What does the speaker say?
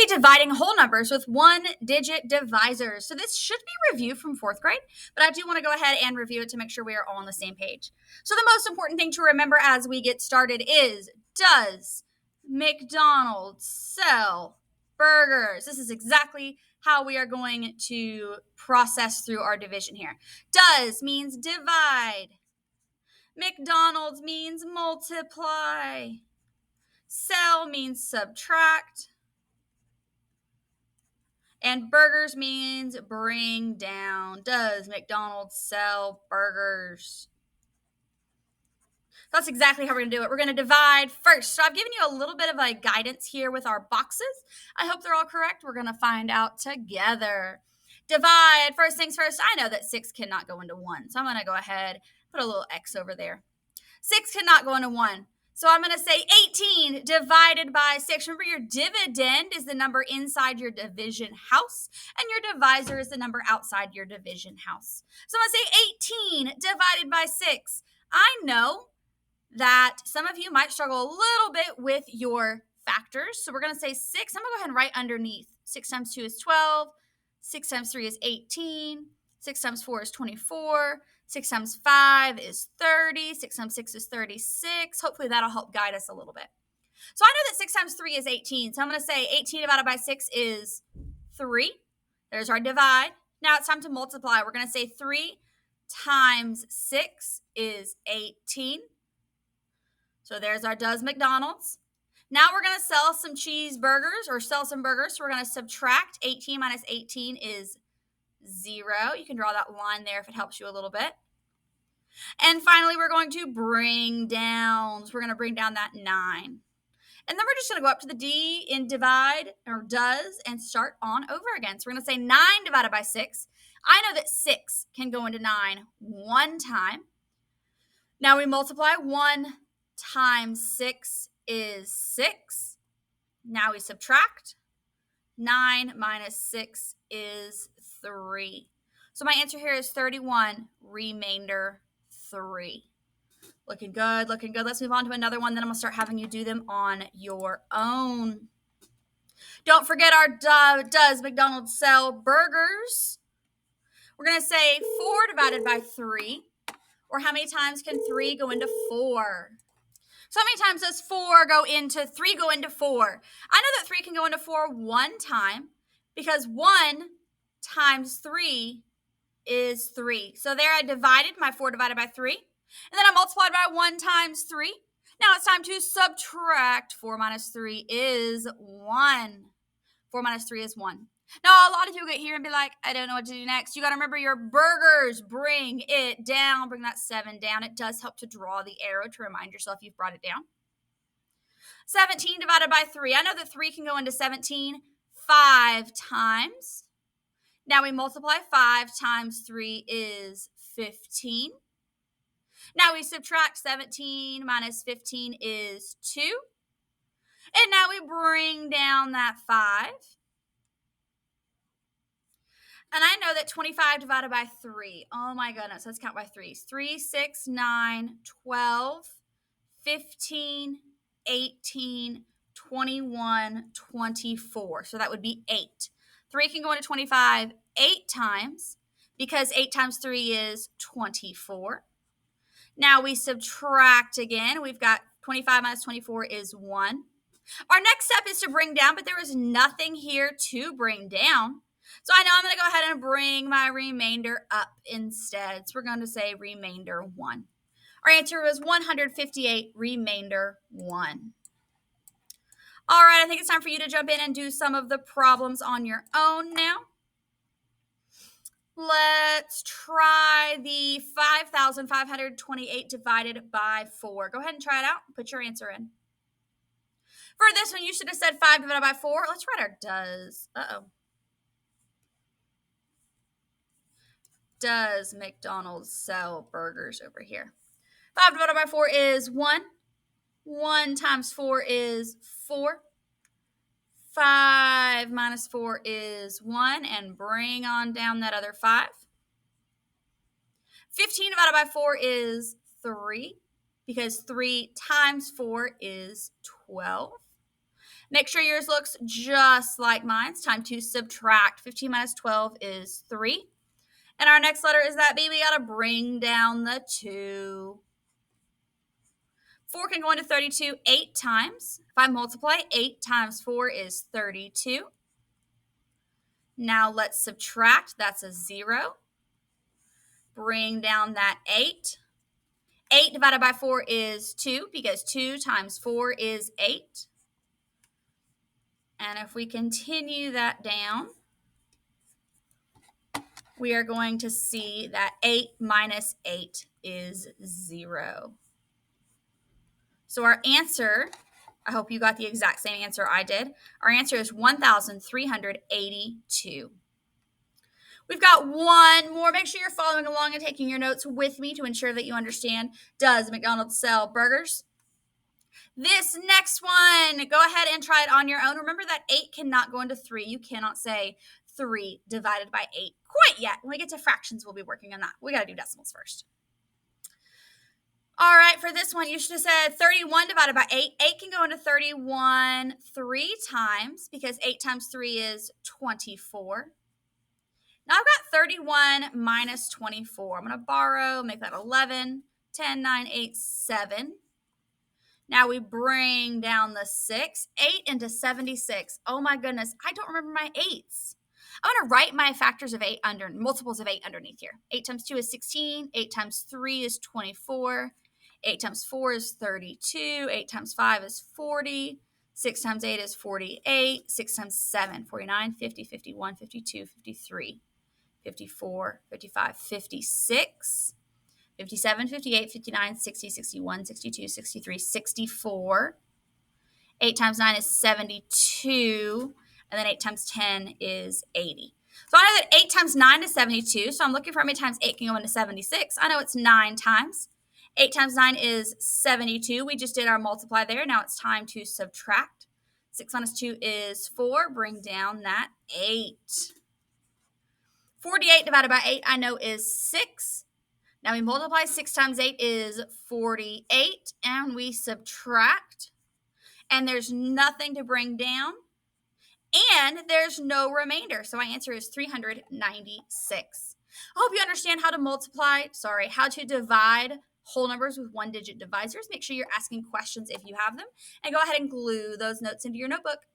dividing whole numbers with one-digit divisors. So this should be review from fourth grade, but I do want to go ahead and review it to make sure we are all on the same page. So the most important thing to remember as we get started is, does McDonald's sell burgers? This is exactly how we are going to process through our division here. Does means divide. McDonald's means multiply. Sell means subtract. And burgers means bring down. Does McDonald's sell burgers? That's exactly how we're going to do it. We're going to divide first. So I've given you a little bit of a guidance here with our boxes. I hope they're all correct. We're going to find out together. Divide. First things first, I know that 6 cannot go into 1. So I'm going to go ahead, put a little X over there. 6 cannot go into 1. So I'm going to say 18 divided by 6. Remember, your dividend is the number inside your division house, and your divisor is the number outside your division house. So I'm going to say 18 divided by 6. I know that some of you might struggle a little bit with your factors. So we're going to say 6. I'm going to go ahead and write underneath. 6 times 2 is 12. 6 times 3 is 18. 6 times 4 is 24. 6 times 5 is 30. 6 times 6 is 36. Hopefully that'll help guide us a little bit. So I know that 6 times 3 is 18. So I'm going to say 18 divided by 6 is 3. There's our divide. Now it's time to multiply. We're going to say 3 times 6 is 18. So there's our does McDonald's. Now we're going to sell some cheeseburgers or sell some burgers. So we're going to subtract 18 minus 18 is 0. You can draw that line there if it helps you a little bit. And finally, we're going to bring down. So we're going to bring down that 9. And then we're just going to go up to the D in divide or does and start on over again. So we're going to say 9 divided by 6. I know that 6 can go into 9 one time. Now we multiply. 1 times 6 is 6. Now we subtract. 9 minus 6 is 3. So my answer here is 31, remainder 3. Looking good, looking good. Let's move on to another one. Then I'm going to start having you do them on your own. Don't forget our does McDonald's sell burgers? We're going to say 4 divided by 3. Or how many times can 3 go into 4? So how many times does 3 go into 4? I know that 3 can go into 4 one time because 1 times 3 is 3. So there I divided my 4 divided by 3. And then I multiplied by 1 times 3. Now it's time to subtract. 4 minus 3 is 1. 4 minus 3 is 1. Now, a lot of you get here and be like, I don't know what to do next. You got to remember your burgers. Bring it down. Bring that 7 down. It does help to draw the arrow to remind yourself you've brought it down. 17 divided by 3. I know that 3 can go into 17 5 times. Now we multiply. 5 times 3 is 15. Now we subtract. 17 minus 15 is 2. And now we bring down that 5. And I know that 25 divided by 3. Oh my goodness, let's count by 3s. 3, 6, 9, 12, 15, 18, 21, 24. So that would be 8. 3 can go into 25 8 times because 8 times 3 is 24. Now we subtract again. We've got 25 minus 24 is 1. Our next step is to bring down, but there is nothing here to bring down. So I know I'm going to go ahead and bring my remainder up instead. So we're going to say remainder 1. Our answer was 158, remainder 1. All right, I think it's time for you to jump in and do some of the problems on your own now. Let's try the 5,528 divided by 4. Go ahead and try it out. Put your answer in. For this one, you should have said 5 divided by 4. Let's write our does. Does McDonald's sell burgers over here? 5 divided by 4 is 1. 1 times 4 is 4. 5 minus 4 is 1. And bring on down that other 5. 15 divided by 4 is 3. Because 3 times 4 is 12. Make sure yours looks just like mine. It's time to subtract. 15 minus 12 is 3. And our next letter is that B. We got to bring down the 2. 4 can go into 32 8 times. If I multiply, 8 times 4 is 32. Now let's subtract. That's a 0. Bring down that 8. 8 divided by 4 is 2 because 2 times 4 is 8. And if we continue that down, we are going to see that 8 minus 8 is 0. So our answer, I hope you got the exact same answer I did. Our answer is 1,382. We've got one more. Make sure you're following along and taking your notes with me to ensure that you understand. Does McDonald's sell burgers? This next one, go ahead and try it on your own. Remember that 8 cannot go into 3. You cannot say 3 divided by 8 quite yet. When we get to fractions, we'll be working on that. We got to do decimals first. All right, for this one, you should have said 31 divided by 8. 8 can go into 31 3 times because 8 times 3 is 24. Now I've got 31 minus 24. I'm going to borrow, make that 11, 10, 9, 8, 7. Now we bring down the 6. 8 into 76. Oh my goodness, I don't remember my 8s. I'm going to write my factors of 8 under, multiples of 8 underneath here. 8 times 2 is 16. 8 times 3 is 24. 8 times 4 is 32. 8 times 5 is 40. 6 times 8 is 48. 6 times 7, 49, 50, 51, 52, 53, 54, 55, 56. 57, 58, 59, 60, 61, 62, 63, 64. 8 times 9 is 72. And then 8 times 10 is 80. So I know that 8 times 9 is 72. So I'm looking for how many times 8 can go into 76. I know it's 9 times. 8 times 9 is 72. We just did our multiply there. Now it's time to subtract. 6 minus 2 is 4. Bring down that 8. 48 divided by 8 I know is 6. Now we multiply. 6 times 8 is 48. And we subtract. And there's nothing to bring down. And there's no remainder. So my answer is 396. I hope you understand how to divide whole numbers with one-digit divisors. Make sure you're asking questions if you have them. And go ahead and glue those notes into your notebook.